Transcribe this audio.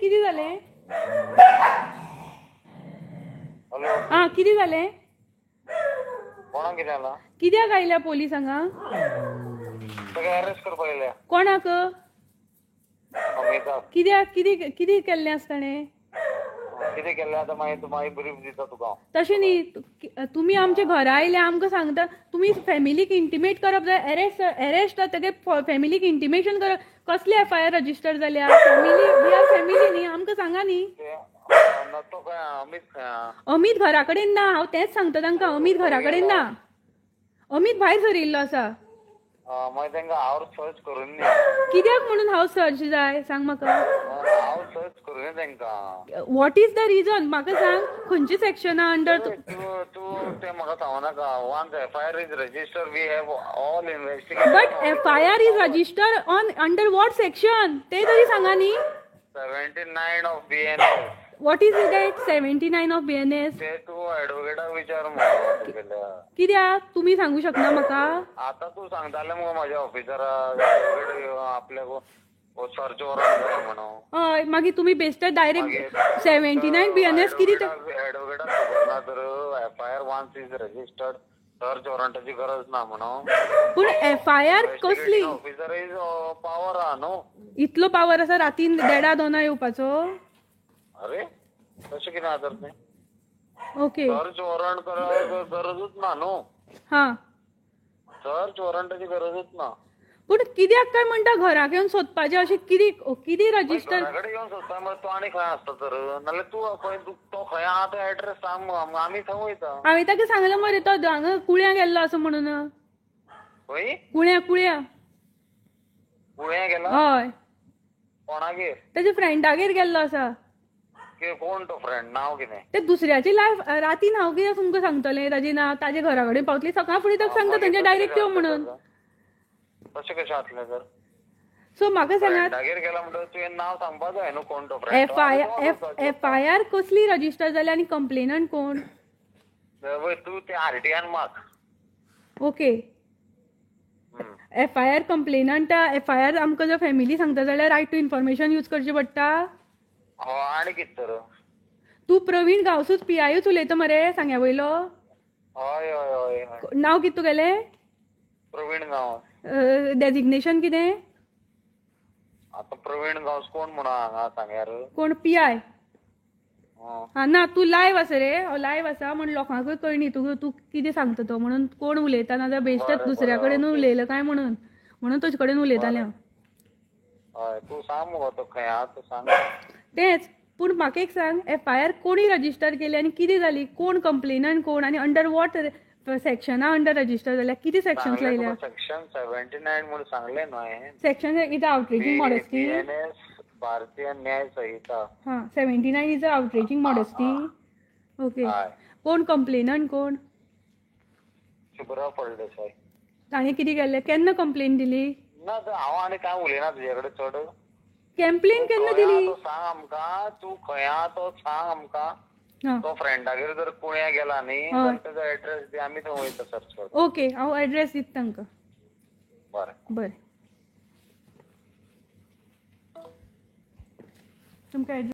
किती झाले? हॅलो हा किती झाले? कोणाक कितें जाला? कित्याक आयल्या पोलिसांगा? सगळे अरेस्ट करपाक येयल्या. कोणाक? अमिताक. कित्याक कितें कितें केल्लें आसताणें? कितें केल्लें आतां मागीर ब्रीफ दिता तुका. तशें न्ही, तुमी आमच्या घरा आयले आमकां सांगता, तुमी फॅमिलीक इंटिमेट करप जाय. अरेस्ट तेगे फॅमिलीक इंटिमेशन करप. कसली FIR रजिस्टर जाल्या? फॅमिली वी आर फॅमिली न्ही, आमकां सांगा न्ही. तो खंय अमित खंय आहा? अमित घरा कडेन ना, हांव तेंच सांगता तांकां. अमित घरा कडेन ना, अमित भायर सरिल्लो आसा. मागीर तांकां हांव सर्च करून न्ही. कित्याक म्हणून हांव सर्च जाय सांग म्हाका. हांव सर्च करून तांकां. वॉट इज द रिजन म्हाका सांग. खंयची सेक्शना अंडर? तूं तें म्हाका सांगू नाका. Once FIR is register we have all investigation. But FIR is register on under what section ते तरी सांगा न्ही. 79 of BNS. What is that 79 of BNS? ते तूं एडवोकेटाक विचार मगो. कित्याक तुमी सांगू शकना म्हाका? आता तू सांगताले मगो म्हाज्या ऑफिसराक एडवोकेट आपल्याक सर्च वॉरंट जाय म्हणून. हय, मागीर तुमी बेश्टे डायरेक्ट 79 BNS कितें ते? एडवोकेटाक खबर ना तर FIR once is registered search वॉरंटाची गरज ना म्हणून. पूण FIR कसली? ऑफिसर इज पावर आहा न्हू. इतलो पावर आसा रातीन 1:30-2 येवपाचो? अरे तशें कितें आहा तर तें. ओके. सर्च वॉरंट करपाक गरजूच ना न्हू. हा, सर्च वॉरंटाची गरजूच ना. पूण कित्याक काय म्हणटा घराक येवन सोदपाचें अशें कितें रजिस्टर? घरा कडेन येवन सोदता मरे तूं आनी खंय आसता तर. नाल्यार तूं खंय तो खंय आहा तो एड्रेस सांग मगो आमी थंय वयता. हांवें ताका सांगलें मरे तो हांगा कुळ्या गेल्लो असो म्हणून. खंय? कुळ्या कुळ्या गेला? हय, कोणागेर? ताच्या फ्रेंडागेर गेल्लो आसा. कोण तो फ्रेंड? नांव कितें? ते दुसऱ्याची लायफ रातीन हांव कित्याक तुमकां सांगतलें ताजें नांव. ताजे घरा कडेन पावतली सकाळ फुडें ताका सांगता तांचे डायरेक्ट यो म्हणून. तशें कशें जातलें तर? सो म्हाका सांगात फ्रेंडागेर गेला म्हणटकीर तुवें नांव सांगपाक जाय न्हू कोण तो फ्रेंड. FIR कसली रजिस्टर जाल्या आनी कंप्लेनंट कोण? तूं ते RTN माग. ओके. FIR कंप्लेनंट FIR आमकां जर फॅमिली सांगता जाल्यार रायट टू इन्फॉर्मेशन यूज करची पडटा. हय आनी कितें तर. तूं प्रवीण गांवसूच PIयूच उलयता मरे सांग्या वयलो? हय हय हय हय. नांव कितें तुगेलें? प्रवीण गांवस. डेजिग्नेशन कितें? आतां प्रवीण गांवस कोण म्हणून हांगा सांग्यार? कोण PI? हा ना, तूं लायव्ह आसा रे. लायव्ह आसा म्हण लोकांकूय कळनी तूं कितें सांगता तो म्हणून. कोण उलयता नाजाल्यार बेश्टेच दुसऱ्या कडेन उलयलें काय म्हणून तुजे कडेन उलयतालें हांव. हय तूं सांग मगो तो खंय आहा तो सांग. तेंच. पूण म्हाका एक सांग, FIR कोणी रजिस्टर केली आनी कितें जाली? कोण कंप्लेनंट कोण आनी अंडर वॉट सेक्शना अंडर रजिस्टर जाल्या? कितें सेक्शन्स लायल्या? सेक्शन 79 म्हणून सांगलें न्हू हांवें. Section is outraging modesty. BNS भारतीय न्याय संहिता. हां, 79 इज आउटरेजिंग मॉडेस्टी. ओके. कोण कंप्लेनंट कोण? शुभ्रा फळदेसाय. ताणें कितें केल्लें? केन्ना कंप्लेन दिली? ना हांव आनी कांय उलयना तुजे कडेन चड. कंप्लेन केन्ना दिली? तो सांग आमकां. तूं खंय आहा तो सांग आमकां. तो फ्रेंडागेर जर कुळ्या गेला न्ही तर तेजो एड्रेस दी आमी थंय वयता सर्च करपाक. ओके, हांव एड्रेस दिता तांकां. बरें. तुमकां